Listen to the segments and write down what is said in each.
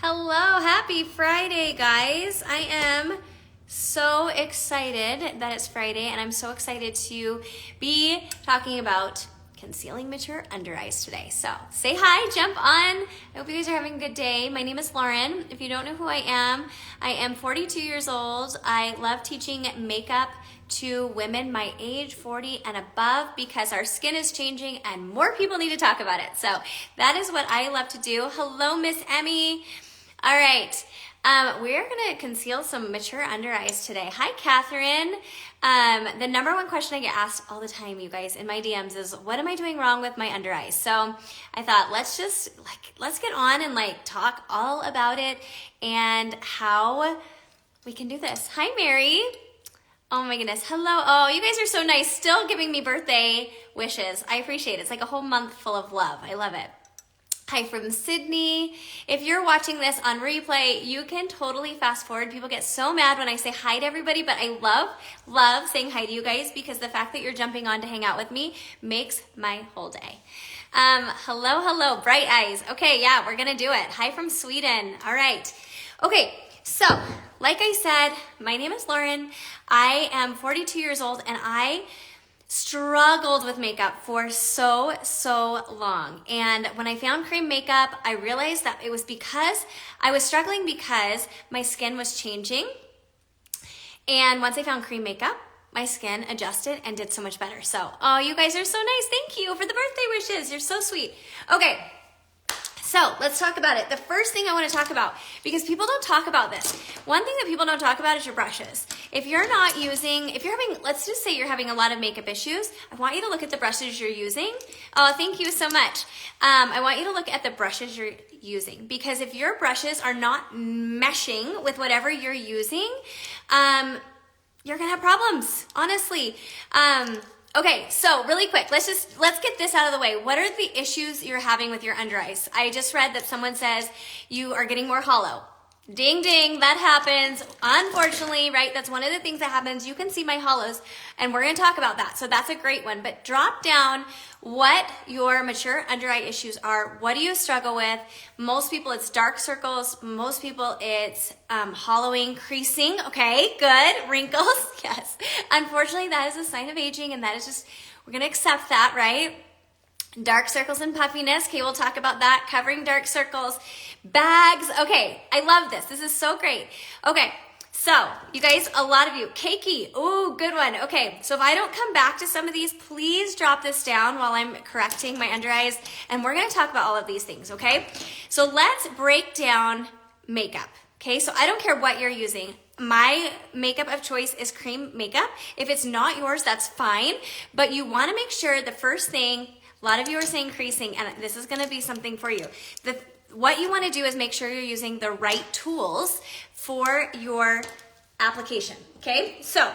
Hello, happy Friday, guys. I am so excited that it's Friday, and I'm so excited to be talking about concealing mature under eyes today. So say hi, jump on. I hope you guys are having a good day. My name is Lauren. If you don't know who I am 42 years old. I love teaching makeup to women my age, 40 and above, because our skin is changing and more people need to talk about it. So that is what I love to do. Hello, Miss Emmy. All right, we're gonna conceal some mature under eyes today. Hi, Catherine. The number one question I get asked all the time, you guys, in my DMs is, what am I doing wrong with my under eyes? So I thought, let's get on and talk all about it and how we can do this. Hi, Mary. Oh my goodness, hello. Oh, you guys are so nice, still giving me birthday wishes. I appreciate it. It's like a whole month full of love. I love it. Hi from Sydney. If you're watching this on replay, you can totally fast forward. People get so mad when I say hi to everybody, but I love saying hi to you guys because the fact that you're jumping on to hang out with me makes my whole day. Hello, bright eyes. Okay, yeah, we're gonna do it. Hi from Sweden. All right. Okay, so like I said, my name is Lauren. I am 42 years old and I struggled with makeup for so long. And when I found cream makeup, I realized that it was because I was struggling because my skin was changing. And once I found cream makeup, my skin adjusted and did so much better. So, oh, you guys are so nice. Thank you for the birthday wishes. You're so sweet. Okay. So let's talk about it. The first thing I want to talk about, because people don't talk about this. One thing that people don't talk about is your brushes. If you're having, let's just say you're having a lot of makeup issues, I want you to look at the brushes you're using. Oh, thank you so much. I want you to look at the brushes you're using, because if your brushes are not meshing with whatever you're using, you're gonna have problems, honestly. Okay, so really quick, let's get this out of the way. What are the issues you're having with your under eyes? I just read that someone says you are getting more hollow. Ding, ding, that happens. Unfortunately, right? That's one of the things that happens. You can see my hollows, and we're gonna talk about that. So that's a great one. But drop down what your mature under eye issues are. What do you struggle with? Most people, it's dark circles. Most people, it's hollowing, creasing. Okay, good. Wrinkles, yes. Unfortunately, that is a sign of aging, and that is just, we're gonna accept that, right? Dark circles and puffiness. Okay, we'll talk about that. Covering dark circles. Bags. Okay, I love this. This is so great. Okay, so you guys, a lot of you. Cakey. Ooh, good one. Okay, so if I don't come back to some of these, please drop this down while I'm correcting my under eyes. And we're going to talk about all of these things, okay? So let's break down makeup. Okay, so I don't care what you're using. My makeup of choice is cream makeup. If it's not yours, that's fine. But you want to make sure the first thing, a lot of you are saying creasing, and this is going to be something for you. What you want to do is make sure you're using the right tools for your application, okay? So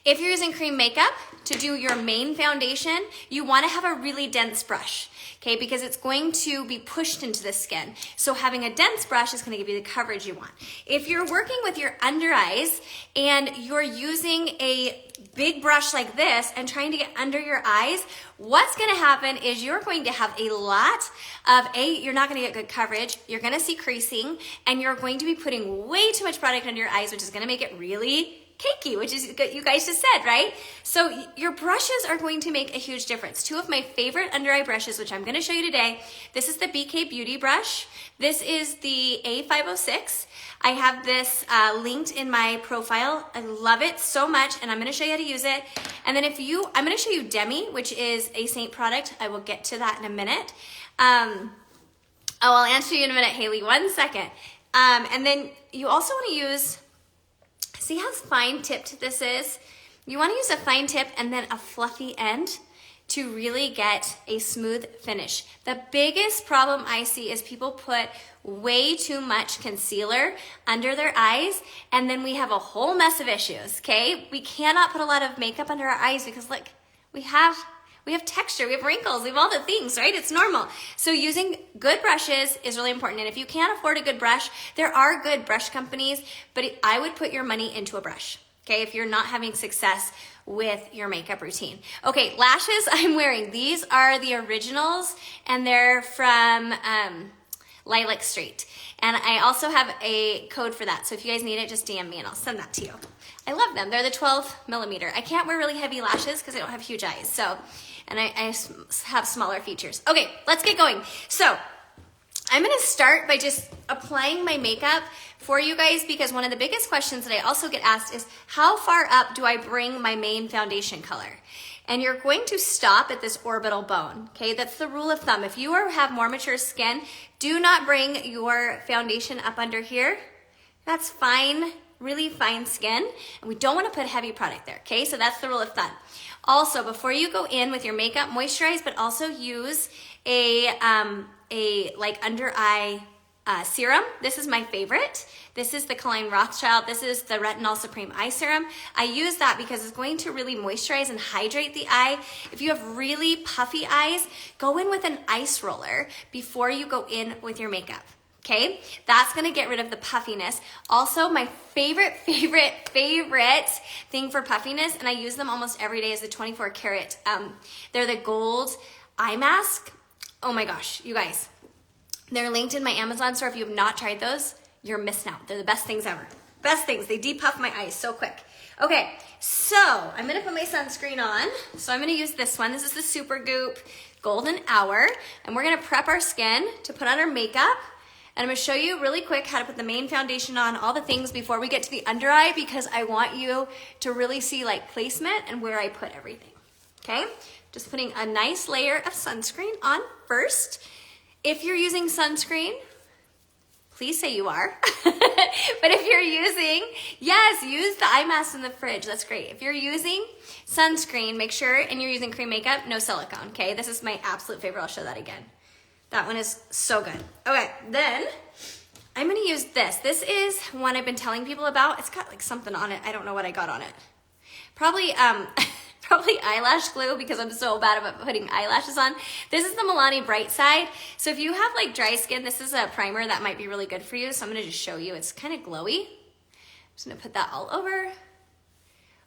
if you're using cream makeup to do your main foundation, you want to have a really dense brush, okay? Because it's going to be pushed into the skin. So having a dense brush is going to give you the coverage you want. If you're working with your under eyes and you're using a big brush like this and trying to get under your eyes, what's going to happen is you're going to have a lot of you're not going to get good coverage, you're going to see creasing, and you're going to be putting way too much product under your eyes, which is going to make it really cakey, which is what you guys just said, right? So your brushes are going to make a huge difference. Two of my favorite under eye brushes, which I'm going to show you today, this is the BK Beauty brush. This is the A506. I have this linked in my profile. I love it so much, and I'm going to show you how to use it. And then I'm going to show you Demi, which is a Saint product. I will get to that in a minute. I'll answer you in a minute, Haley. 1 second. And then you also want to use, see how fine tipped this is? You want to use a fine tip and then a fluffy end to really get a smooth finish. The biggest problem I see is people put way too much concealer under their eyes, and then we have a whole mess of issues, okay? We cannot put a lot of makeup under our eyes because look, we have texture, we have wrinkles, we have all the things, right? It's normal. So using good brushes is really important. And if you can't afford a good brush, there are good brush companies, but I would put your money into a brush, okay? If you're not having success with your makeup routine. Okay, lashes I'm wearing. These are the originals, and they're from Lilac Straight. And I also have a code for that. So if you guys need it, just DM me and I'll send that to you. I love them. They're the 12 millimeter. I can't wear really heavy lashes because I don't have huge eyes. So, and I have smaller features. Okay, let's get going. So I'm gonna start by just applying my makeup for you guys because one of the biggest questions that I also get asked is how far up do I bring my main foundation color? And you're going to stop at this orbital bone, okay? That's the rule of thumb. If you have more mature skin, do not bring your foundation up under here. That's fine, really fine skin, and we don't want to put heavy product there, okay? So that's the rule of thumb. Also, before you go in with your makeup, moisturize, but also use a like under eye serum. This is my favorite. This is the Colleen Rothschild. This is the Retinol Supreme Eye Serum. I use that because it's going to really moisturize and hydrate the eye. If you have really puffy eyes, go in with an ice roller before you go in with your makeup. Okay, that's gonna get rid of the puffiness. Also, my favorite thing for puffiness, and I use them almost every day, is the 24 karat. They're the gold eye mask. Oh my gosh, you guys. They're linked in my Amazon store. If you have not tried those, you're missing out. They're the best things ever. Best things. They depuff my eyes so quick. Okay, so I'm gonna put my sunscreen on. So I'm gonna use this one. This is the Super Goop Golden Hour. And we're gonna prep our skin to put on our makeup. And I'm gonna show you really quick how to put the main foundation on, all the things before we get to the under eye, because I want you to really see like placement and where I put everything, okay? Just putting a nice layer of sunscreen on first. If you're using sunscreen, please say you are. But if you're using, yes, use the eye mask in the fridge. That's great. If you're using sunscreen, make sure, and you're using cream makeup, no silicone, okay? This is my absolute favorite. I'll show that again. That one is so good. Okay, then I'm gonna use this. This is one I've been telling people about. It's got like something on it. I don't know what I got on it. Probably eyelash glue because I'm so bad about putting eyelashes on. This is the Milani Bright Side. So if you have like dry skin, this is a primer that might be really good for you. So I'm gonna just show you. It's kind of glowy. I'm just gonna put that all over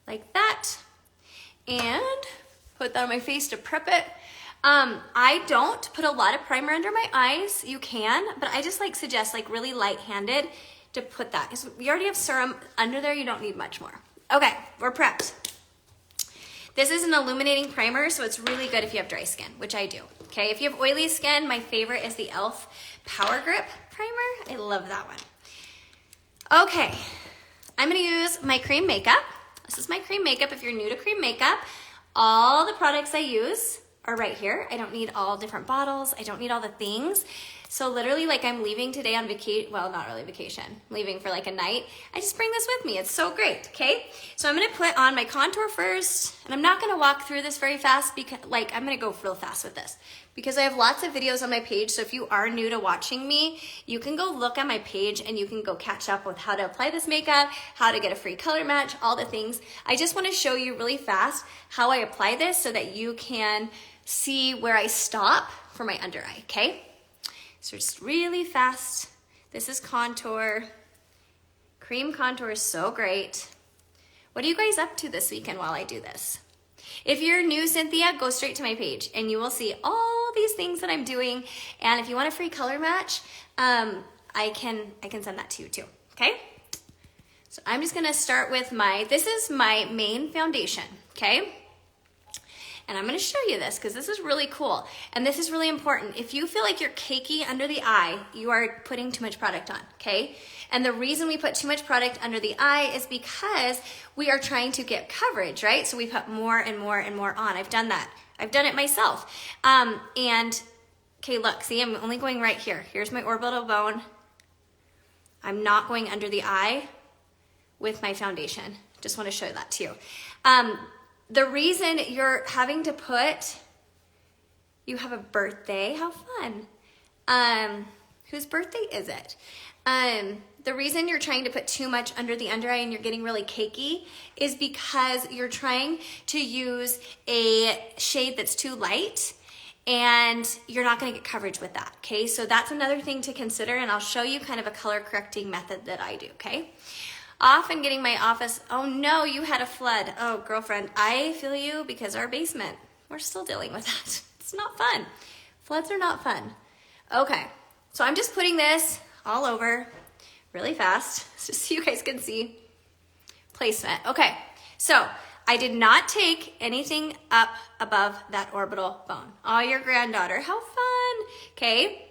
like that and put that on my face to prep it. I don't put a lot of primer under my eyes. You can, but I just like suggest like really light-handed to put that because we already have serum under there. You don't need much more. Okay, we're prepped. This is an illuminating primer, so it's really good if you have dry skin, which I do. Okay, if you have oily skin, my favorite is the e.l.f. Power Grip Primer. I love that one. Okay, I'm gonna use my cream makeup. This is my cream makeup. If you're new to cream makeup, all the products I use are right here. I don't need all different bottles. I don't need all the things. So literally like I'm leaving today on vacation, well, not really vacation, I'm leaving for like a night. I just bring this with me. It's so great, okay? So I'm gonna put on my contour first, and I'm not gonna walk through this very fast because like I'm gonna go real fast with this because I have lots of videos on my page. So if you are new to watching me, you can go look at my page and you can go catch up with how to apply this makeup, how to get a free color match, all the things. I just wanna show you really fast how I apply this so that you can see where I stop for my under eye, okay? So just really fast. This is contour. Cream contour is so great. What are you guys up to this weekend while I do this? If you're new, Cynthia, go straight to my page and you will see all these things that I'm doing. And if you want a free color match, I can send that to you too, okay? So I'm just gonna start with this is my main foundation, okay? And I'm gonna show you this because this is really cool. And this is really important. If you feel like you're cakey under the eye, you are putting too much product on, okay? And the reason we put too much product under the eye is because we are trying to get coverage, right? So we put more and more and more on. I've done that. I've done it myself. Okay, look, see, I'm only going right here. Here's my orbital bone. I'm not going under the eye with my foundation. Just wanna show that to you. The reason you're having to put, you have a birthday, how fun. Whose birthday is it? The reason you're trying to put too much under the under eye and you're getting really cakey is because you're trying to use a shade that's too light and you're not gonna get coverage with that, okay? So that's another thing to consider, and I'll show you kind of a color correcting method that I do, okay? Often getting my office, oh no, you had a flood. Oh, girlfriend, I feel you because our basement, we're still dealing with that. It's not fun. Floods are not fun. Okay, So I'm just putting this all over really fast, just so you guys can see placement. Okay, so I did not take anything up above that orbital bone. Oh, your granddaughter, how fun. Okay,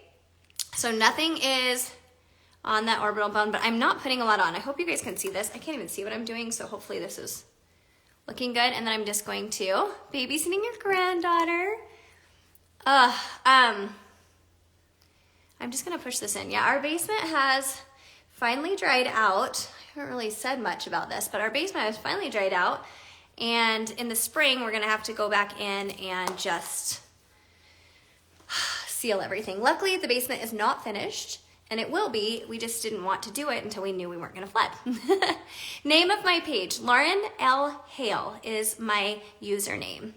so nothing is on that orbital bone, but I'm not putting a lot on. I hope you guys can see this. I can't even see what I'm doing, so hopefully this is looking good. And then I'm just going to babysitting your granddaughter. I'm just gonna push this in. Yeah, our basement has finally dried out. I haven't really said much about this, but our basement has finally dried out. And in the spring, we're gonna have to go back in and just seal everything. Luckily, the basement is not finished, and it will be. We just didn't want to do it until we knew we weren't gonna flood. Name of my page, Lauren L. Hale is my username.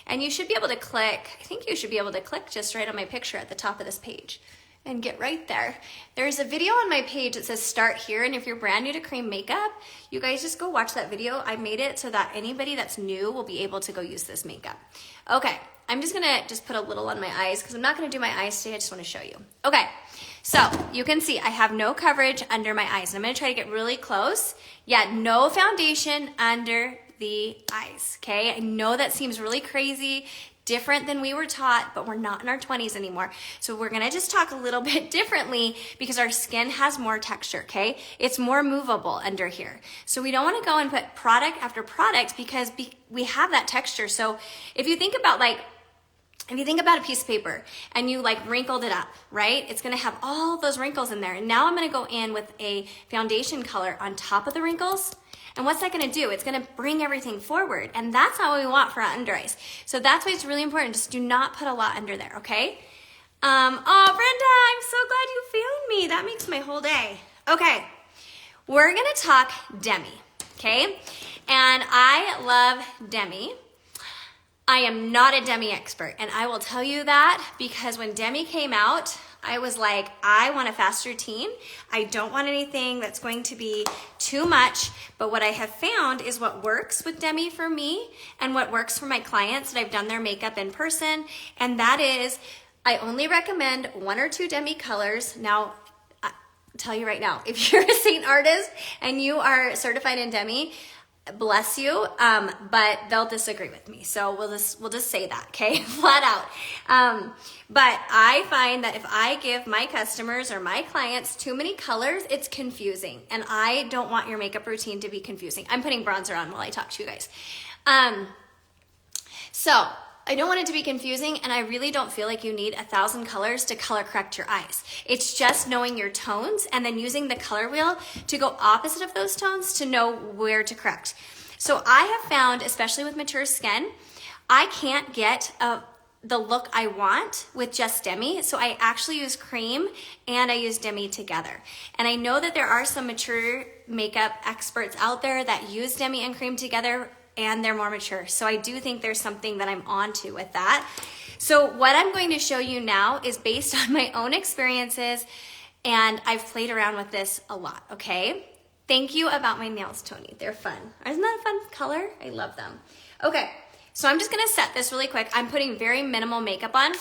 And you should be able to click, I think you should be able to click just right on my picture at the top of this page and get right there. There's a video on my page that says start here, and if you're brand new to cream makeup, you guys just go watch that video. I made it so that anybody that's new will be able to go use this makeup. Okay, I'm just gonna put a little on my eyes because I'm not gonna do my eyes today, I just wanna show you. Okay, so you can see I have no coverage under my eyes, and I'm gonna try to get really close. Yeah, no foundation under the eyes, okay? I know that seems really crazy, different than we were taught, but we're not in our 20s anymore. So we're gonna just talk a little bit differently because our skin has more texture, okay? It's more movable under here. So we don't wanna go and put product after product because we have that texture. So if you think about if you think about a piece of paper and you wrinkled it up, right? It's gonna have all those wrinkles in there. And now I'm gonna go in with a foundation color on top of the wrinkles. And what's that gonna do? It's gonna bring everything forward. And that's not what we want for our under eyes. So that's why it's really important. Just do not put a lot under there, okay? Oh, Brenda, I'm so glad you found me. That makes my whole day. Okay, we're gonna talk Demi, okay? And I love Demi. I am not a Demi expert, and I will tell you that because when Demi came out, I was like, I want a fast routine. I don't want anything that's going to be too much, but what I have found is what works with Demi for me and what works for my clients that I've done their makeup in person, and that is I only recommend 1 or 2 Demi colors. Now, I'll tell you right now, if you're a Saint artist and you are certified in Demi, bless you, but they'll disagree with me. So we'll just say that, okay, flat out. But I find that if I give my customers or my clients too many colors, it's confusing, and I don't want your makeup routine to be confusing. I'm putting bronzer on while I talk to you guys. So I don't want it to be confusing, and I really don't feel like you need 1,000 colors to color correct your eyes. It's just knowing your tones and then using the color wheel to go opposite of those tones to know where to correct. So I have found, especially with mature skin, I can't get the look I want with just Demi, so I actually use cream and I use Demi together. And I know that there are some mature makeup experts out there that use Demi and cream together and they're more mature. So I do think there's something that I'm onto with that. So what I'm going to show you now is based on my own experiences, and I've played around with this a lot, okay? Thank you about my nails, Tony. They're fun. Isn't that a fun color? I love them. Okay, so I'm just gonna set this really quick. I'm putting very minimal makeup on,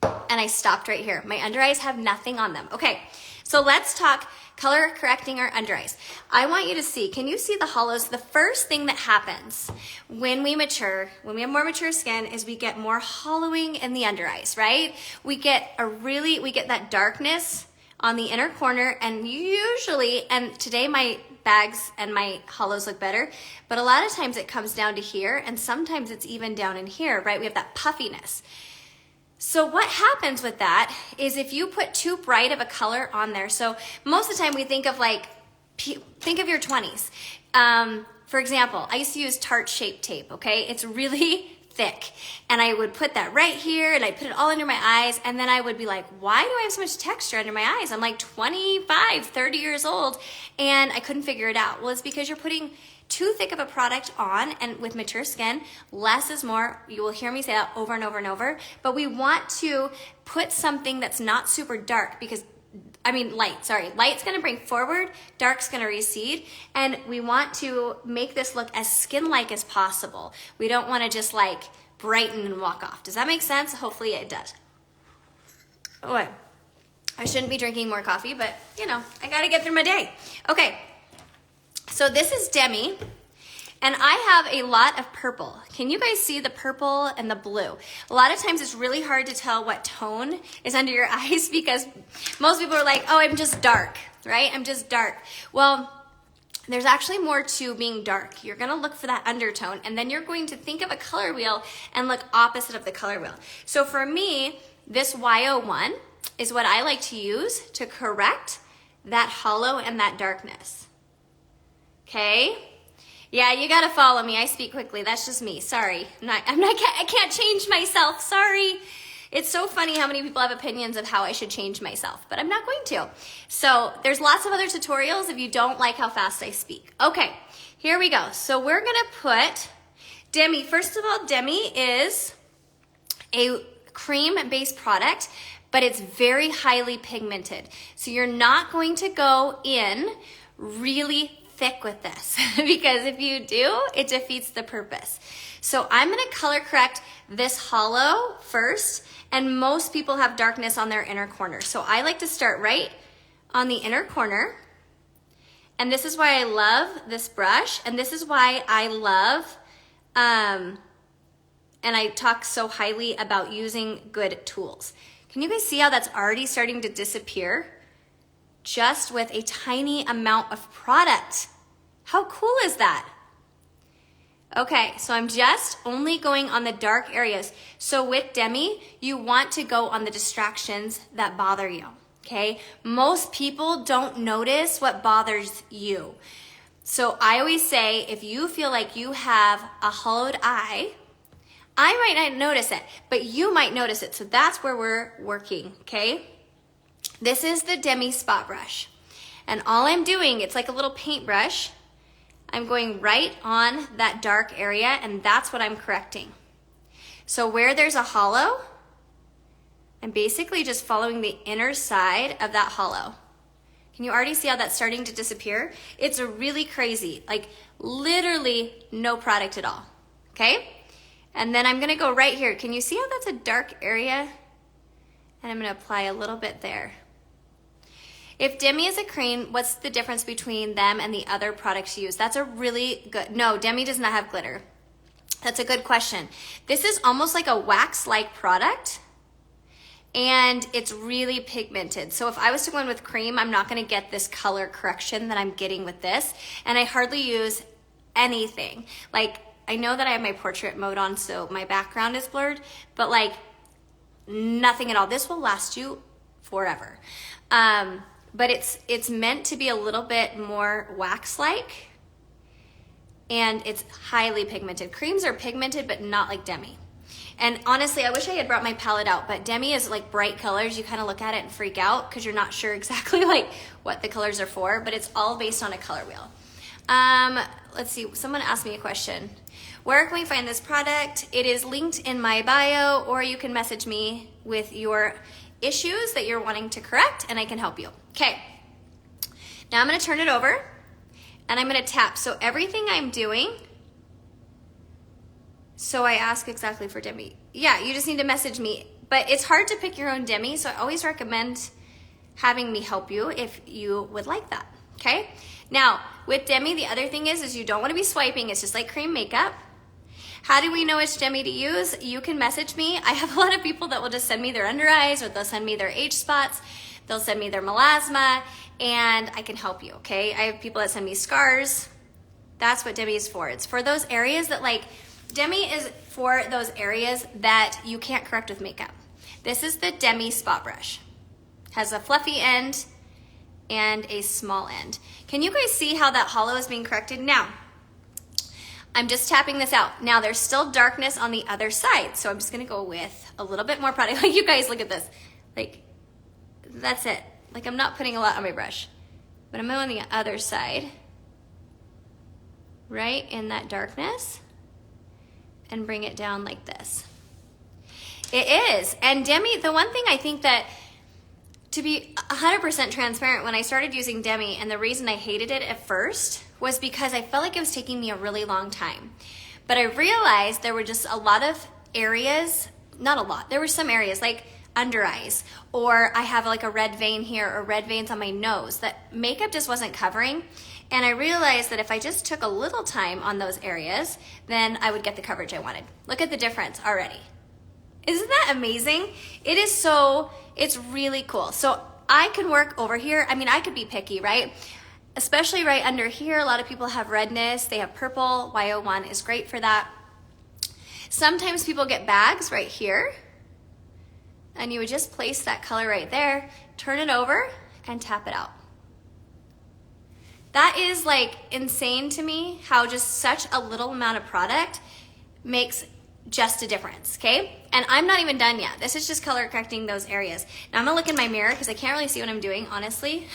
and I stopped right here. My under eyes have nothing on them. Okay, so let's talk color correcting our under eyes. I want you to see, can you see the hollows? The first thing that happens when we mature, when we have more mature skin, is we get more hollowing in the under eyes, right? We get that darkness on the inner corner, and usually, and today my bags and my hollows look better, but a lot of times it comes down to here, and sometimes it's even down in here, right? We have that puffiness. So what happens with that is if you put too bright of a color on there, so most of the time we think of think of your 20s. For example, I used to use Tarte Shape Tape, okay? It's really thick, and I would put that right here, and I'd put it all under my eyes, and then I would be like, why do I have so much texture under my eyes? I'm like 25, 30 years old, and I couldn't figure it out. Well, it's because you're putting too thick of a product on, and with mature skin, less is more. You will hear me say that over and over and over, but we want to put something that's not super dark because, light's gonna bring forward, dark's gonna recede, and we want to make this look as skin-like as possible. We don't wanna just brighten and walk off. Does that make sense? Hopefully it does. Oh, I shouldn't be drinking more coffee, but you know, I gotta get through my day. Okay, so this is Demi, and I have a lot of purple. Can you guys see the purple and the blue? A lot of times it's really hard to tell what tone is under your eyes because most people are like, oh, I'm just dark, right? I'm just dark. Well, there's actually more to being dark. You're gonna look for that undertone, and then you're going to think of a color wheel and look opposite of the color wheel. So for me, this Y01 is what I like to use to correct that hollow and that darkness. Okay? Yeah, you gotta follow me. I speak quickly. That's just me. Sorry. I can't change myself. Sorry. It's so funny how many people have opinions of how I should change myself, but I'm not going to. So there's lots of other tutorials if you don't like how fast I speak. Okay, here we go. So we're gonna put Demi. First of all, Demi is a cream-based product, but it's very highly pigmented. So you're not going to go in really thick with this because if you do, it defeats the purpose. So I'm gonna color correct this hollow first, and most people have darkness on their inner corner. So I like to start right on the inner corner, and this is why I love this brush, and this is why I love, and I talk so highly about using good tools. Can you guys see how that's already starting to disappear just with a tiny amount of product? How cool is that? Okay, so I'm just only going on the dark areas. So with Demi, you want to go on the distractions that bother you, okay? Most people don't notice what bothers you. So I always say, if you feel like you have a hollowed eye, I might not notice it, but you might notice it. So that's where we're working, okay? This is the Demi Spot Brush. And all I'm doing, it's like a little paintbrush. I'm going right on that dark area, and that's what I'm correcting. So where there's a hollow, I'm basically just following the inner side of that hollow. Can you already see how that's starting to disappear? It's really crazy, like literally no product at all, okay? And then I'm gonna go right here. Can you see how that's a dark area? And I'm gonna apply a little bit there. If Demi is a cream, what's the difference between them and the other products you use? That's a really good, no, Demi does not have glitter. That's a good question. This is almost like a wax-like product, and it's really pigmented. So if I was to go in with cream, I'm not gonna get this color correction that I'm getting with this, and I hardly use anything. Like, I know that I have my portrait mode on, so my background is blurred, but like, nothing at all. This will last you forever. But it's meant to be a little bit more wax-like, and it's highly pigmented. Creams are pigmented, but not like Demi. And honestly, I wish I had brought my palette out, but Demi is like bright colors. You kind of look at it and freak out because you're not sure exactly like what the colors are for, but it's all based on a color wheel. Let's see, someone asked me a question. Where can we find this product? It is linked in my bio, or you can message me with your issues that you're wanting to correct, and I can help you. Okay, now I'm gonna turn it over, and I'm gonna tap. So everything I'm doing, so I ask exactly for Demi. Yeah, you just need to message me, but it's hard to pick your own Demi, so I always recommend having me help you if you would like that, okay? Now, with Demi, the other thing is you don't wanna be swiping. It's just like cream makeup. How do we know which Demi to use? You can message me. I have a lot of people that will just send me their under eyes, or they'll send me their age spots. They'll send me their melasma, and I can help you, okay? I have people that send me scars. That's what Demi is for. It's for those areas that like, Demi is for those areas that you can't correct with makeup. This is the Demi Spot Brush. Has a fluffy end and a small end. Can you guys see how that hollow is being corrected? Now, I'm just tapping this out. Now there's still darkness on the other side, so I'm just gonna go with a little bit more product. Like, you guys, look at this. Like, that's it. Like, I'm not putting a lot on my brush, but I'm on the other side, right in that darkness, and bring it down like this. It is. And Demi, the one thing I think that, to be 100% transparent, when I started using Demi, and the reason I hated it at first was because I felt like it was taking me a really long time. But I realized there were just a lot of areas, not a lot, there were some areas, like under eyes, or I have like a red vein here or red veins on my nose that makeup just wasn't covering. And I realized that if I just took a little time on those areas, then I would get the coverage I wanted. Look at the difference already. Isn't that amazing? It is so, it's really cool. So I can work over here. I mean, I could be picky, right? Especially right under here. A lot of people have redness. They have purple. Y01 is great for that. Sometimes people get bags right here. And you would just place that color right there, turn it over, and tap it out. That is like insane to me how just such a little amount of product makes just a difference, okay? And I'm not even done yet. This is just color correcting those areas. Now I'm gonna look in my mirror because I can't really see what I'm doing, honestly.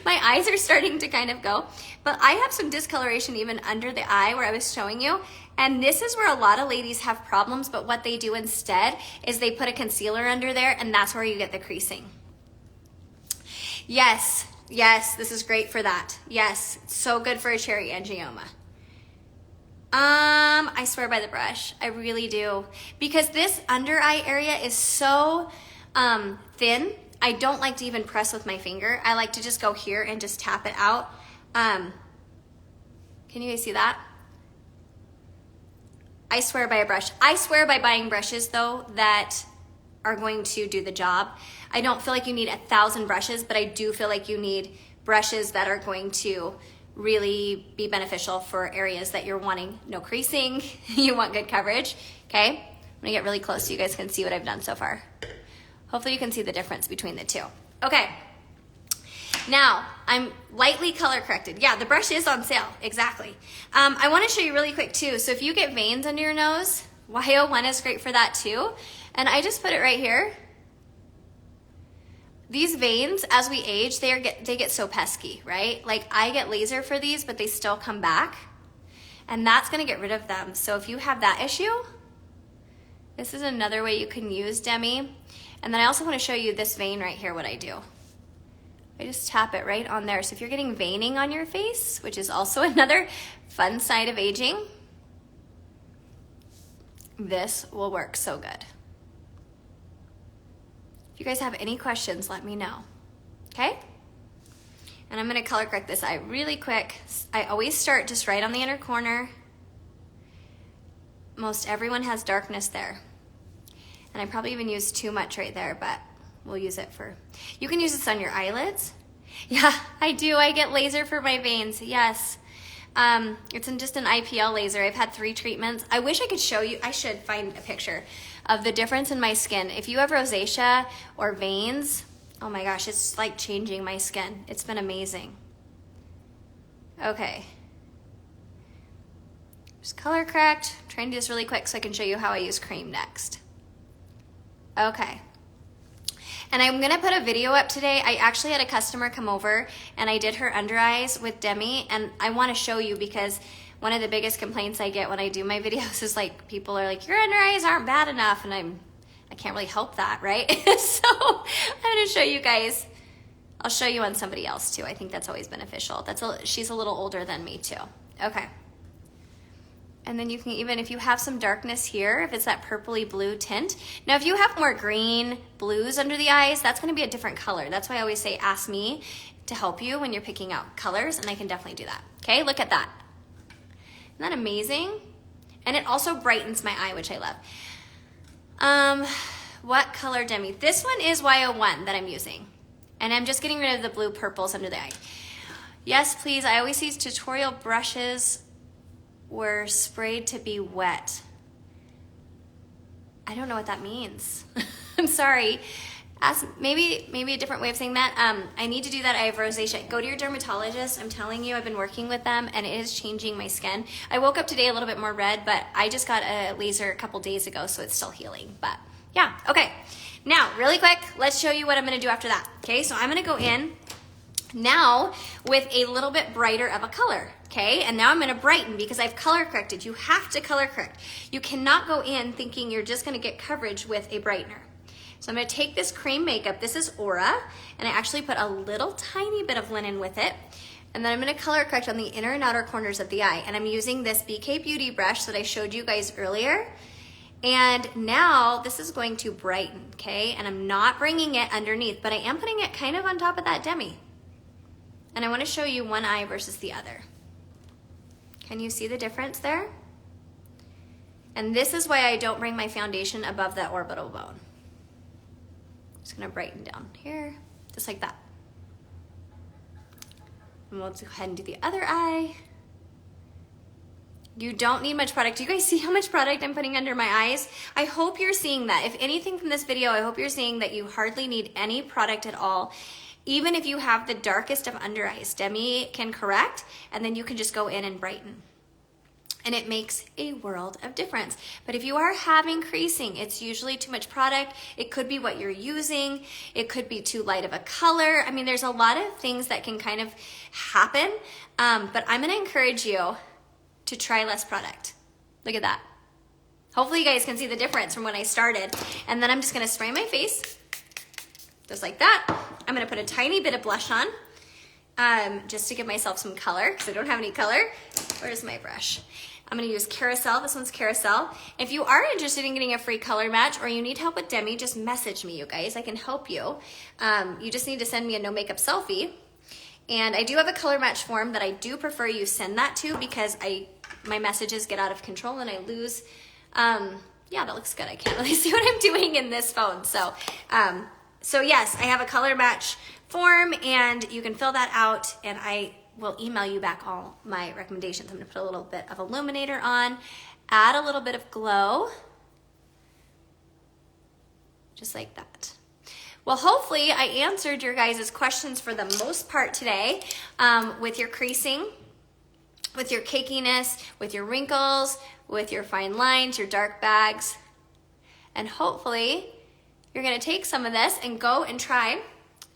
My eyes are starting to kind of go, but I have some discoloration even under the eye where I was showing you. And this is where a lot of ladies have problems, but what they do instead is they put a concealer under there, and that's where you get the creasing. Yes, yes, this is great for that. Yes, it's so good for a cherry angioma. I swear by the brush, I really do. Because this under eye area is so thin, I don't like to even press with my finger. I like to just go here and just tap it out. Can you guys see that? I swear by a brush. I swear by buying brushes though that are going to do the job. I don't feel like you need 1,000 brushes, but I do feel like you need brushes that are going to really be beneficial for areas that you're wanting no creasing, you want good coverage, okay? I'm gonna get really close so you guys can see what I've done so far. Hopefully you can see the difference between the two. Okay, now I'm lightly color corrected. Yeah, the brush is on sale, exactly. I wanna show you really quick too. So if you get veins under your nose, Y01 is great for that too. And I just put it right here. These veins, as we age, they get so pesky, right? Like I get laser for these, but they still come back. And that's gonna get rid of them. So if you have that issue, this is another way you can use Demi. And then I also wanna show you this vein right here, what I do. I just tap it right on there. So if you're getting veining on your face, which is also another fun side of aging, this will work so good. If you guys have any questions, let me know, okay? And I'm gonna color correct this eye really quick. I always start just right on the inner corner. Most everyone has darkness there. And I probably even use too much right there, but we'll use it for, you can use this on your eyelids. Yeah, I do, I get laser for my veins, yes. It's just an IPL laser. I've had 3 treatments. I wish I could show you, I should find a picture of the difference in my skin. If you have rosacea or veins, oh my gosh, it's like changing my skin. It's been amazing. Okay. Just color correct. I'm trying to do this really quick so I can show you how I use cream next. Okay. And I'm gonna put a video up today. I actually had a customer come over and I did her under eyes with Demi, and I wanna show you because one of the biggest complaints I get when I do my videos is like, people are like, your under eyes aren't bad enough, and I can't really help that, right? So I'm gonna show you guys, I'll show you on somebody else too. I think that's always beneficial. She's a little older than me too. Okay. And then you can even, if you have some darkness here, if it's that purpley blue tint. Now, if you have more green blues under the eyes, that's gonna be a different color. That's why I always say, ask me to help you when you're picking out colors, and I can definitely do that. Okay, look at that. Isn't that amazing? And it also brightens my eye, which I love. What color, Demi? This one is Y01 that I'm using. And I'm just getting rid of the blue purples under the eye. Yes, please, I always use tutorial brushes were sprayed to be wet. I don't know what that means. I'm sorry. Maybe a different way of saying that. I need to do that. I have rosacea. Go to your dermatologist. I'm telling you, I've been working with them and it is changing my skin. I woke up today a little bit more red, but I just got a laser a couple days ago, so it's still healing. But yeah, okay. Now, really quick, let's show you what I'm gonna do after that. Okay, so I'm gonna go in now with a little bit brighter of a color. Okay, and now I'm gonna brighten because I've color corrected. You have to color correct. You cannot go in thinking you're just gonna get coverage with a brightener. So I'm gonna take this cream makeup, this is Aura, and I actually put a little tiny bit of linen with it. And then I'm gonna color correct on the inner and outer corners of the eye. And I'm using this BK Beauty brush that I showed you guys earlier. And now this is going to brighten, okay? And I'm not bringing it underneath, but I am putting it kind of on top of that demi. And I want to show you one eye versus the other. Can you see the difference there? And this is why I don't bring my foundation above that orbital bone. Just gonna brighten down here, just like that. And we'll go ahead and do the other eye. You don't need much product. Do you guys see how much product I'm putting under my eyes? I hope you're seeing that. If anything from this video, I hope you're seeing that you hardly need any product at all. Even if you have the darkest of under eyes, Demi can correct, and then you can just go in and brighten. And it makes a world of difference. But if you are having creasing, it's usually too much product. It could be what you're using. It could be too light of a color. I mean, there's a lot of things that can kind of happen, but I'm gonna encourage you to try less product. Look at that. Hopefully you guys can see the difference from when I started. And then I'm just gonna spray my face, just like that. I'm gonna put a tiny bit of blush on, just to give myself some color, because I don't have any color. Where's my brush? I'm gonna use Carousel. This one's Carousel. If you are interested in getting a free color match or you need help with Demi, just message me, you guys. I can help you. You just need to send me a no makeup selfie. And I do have a color match form that I do prefer you send that to, because my messages get out of control and I lose. Yeah, that looks good. I can't really see what I'm doing in this phone. So yes, I have a color match form and you can fill that out and I will email you back all my recommendations. I'm gonna put a little bit of illuminator on, add a little bit of glow, just like that. Well, hopefully I answered your guys' questions for the most part today, with your creasing, with your cakiness, with your wrinkles, with your fine lines, your dark bags. And hopefully you're gonna take some of this and go and try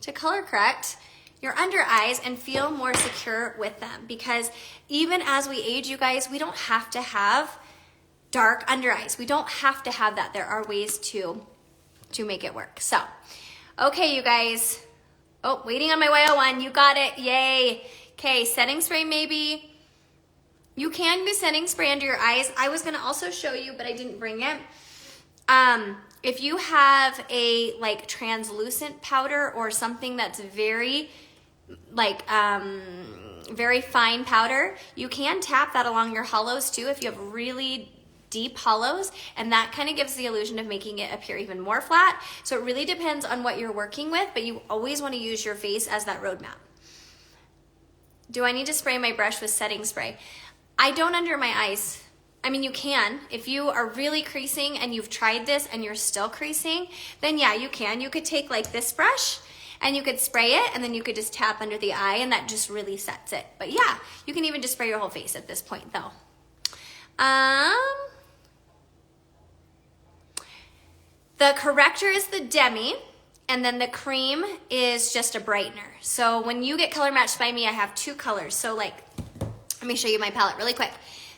to color correct your under eyes and feel more secure with them. Because even as we age, you guys, we don't have to have dark under eyes. We don't have to have that. There are ways to make it work. So, okay, you guys. Oh, waiting on my Y01. You got it. Yay. Okay, setting spray maybe. You can use setting spray under your eyes. I was gonna also show you, but I didn't bring it. If you have a like translucent powder or something that's very like very fine powder, you can tap that along your hollows too if you have really deep hollows, and that kind of gives the illusion of making it appear even more flat. So it really depends on what you're working with, but you always want to use your face as that roadmap. Do I need to spray my brush with setting spray? I don't under my eyes. I mean, you can. If you are really creasing and you've tried this and you're still creasing, then yeah, you can. You could take like this brush and you could spray it and then you could just tap under the eye and that just really sets it. But yeah, you can even just spray your whole face at this point though. The corrector is the Demi, and then the cream is just a brightener. So when you get color matched by me, I have two colors. So like, let me show you my palette really quick.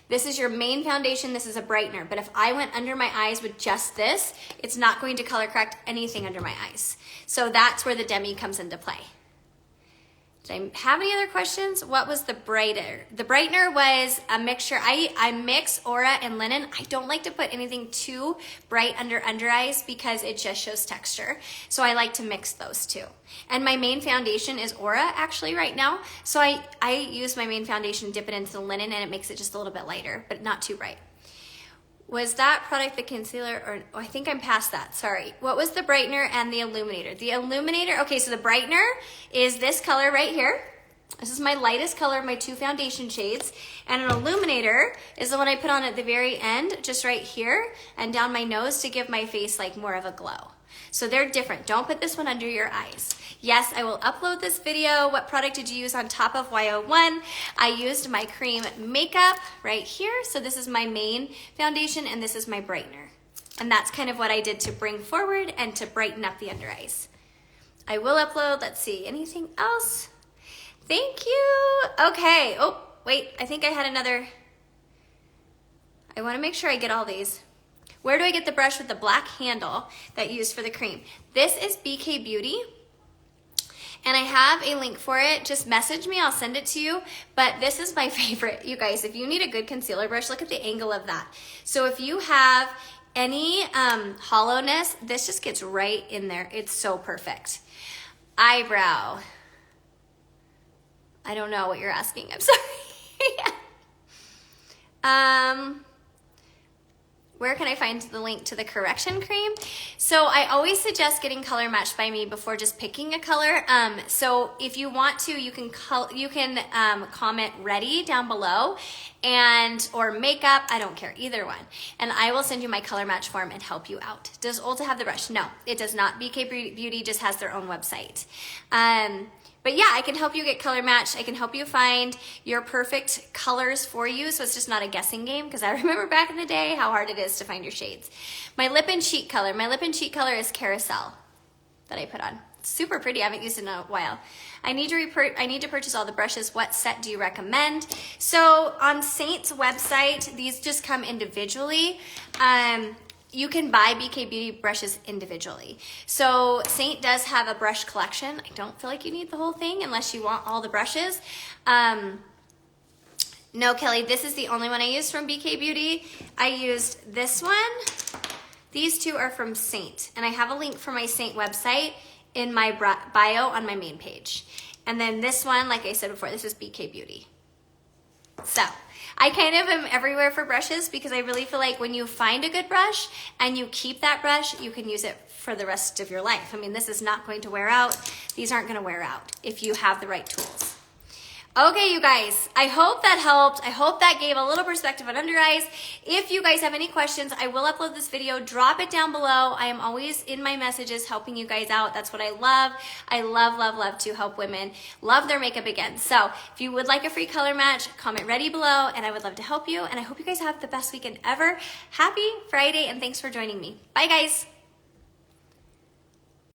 This is your main foundation, this is a brightener. But if I went under my eyes with just this, it's not going to color correct anything under my eyes. So that's where the Demi comes into play. Did I have any other questions? What was the brightener? The brightener was a mixture. I mix Aura and Linen. I don't like to put anything too bright under eyes because it just shows texture. So I like to mix those two. And my main foundation is Aura actually right now. So I use my main foundation, dip it into the Linen, and it makes it just a little bit lighter, but not too bright. Was that product the concealer, or oh, I think I'm past that, sorry. What was the brightener and the illuminator? The illuminator, okay, so the brightener is this color right here. This is my lightest color of my two foundation shades. And an illuminator is the one I put on at the very end, just right here, and down my nose to give my face like more of a glow. So they're different. Don't put this one under your eyes. Yes, I will upload this video. What product did you use on top of Y01? I used my cream makeup right here. So this is my main foundation and this is my brightener. And that's kind of what I did to bring forward and to brighten up the under eyes. I will upload, let's see, anything else? Thank you. Okay, oh, wait, I think I had another. I wanna make sure I get all these. Where do I get the brush with the black handle that you used for the cream? This is BK Beauty, and I have a link for it. Just message me, I'll send it to you. But this is my favorite, you guys. If you need a good concealer brush, look at the angle of that. So if you have any hollowness, this just gets right in there. It's so perfect. Eyebrow. I don't know what you're asking. I'm sorry. Where can I find the link to the correction cream? So I always suggest getting color matched by me before just picking a color. So if you want to, you can comment ready down below, or makeup, I don't care, either one. And I will send you my color match form and help you out. Does Ulta have the brush? No, it does not. BK Beauty just has their own website. But yeah, I can help you get color matched. I can help you find your perfect colors for you, so it's just not a guessing game, because I remember back in the day how hard it is to find your shades. My lip and cheek color. My lip and cheek color is Carousel that I put on. It's super pretty. I haven't used it in a while. I need to purchase all the brushes. What set do you recommend? So on Saint's website, these just come individually. You can buy BK Beauty brushes individually. So Saint does have a brush collection. I don't feel like you need the whole thing unless you want all the brushes. No, Kelly, this is the only one I used from BK Beauty. I used this one. These two are from Saint, and I have a link for my Saint website in my bio on my main page. And then this one, like I said before, this is BK Beauty. So I kind of am everywhere for brushes, because I really feel like when you find a good brush and you keep that brush, you can use it for the rest of your life. I mean, this is not going to wear out. These aren't going to wear out if you have the right tools. Okay, you guys, I hope that helped. I hope that gave a little perspective on under eyes. If you guys have any questions, I will upload this video. Drop it down below. I am always in my messages helping you guys out. That's what I love. I love, love, love to help women love their makeup again. So if you would like a free color match, comment ready below, and I would love to help you. And I hope you guys have the best weekend ever. Happy Friday, and thanks for joining me. Bye, guys.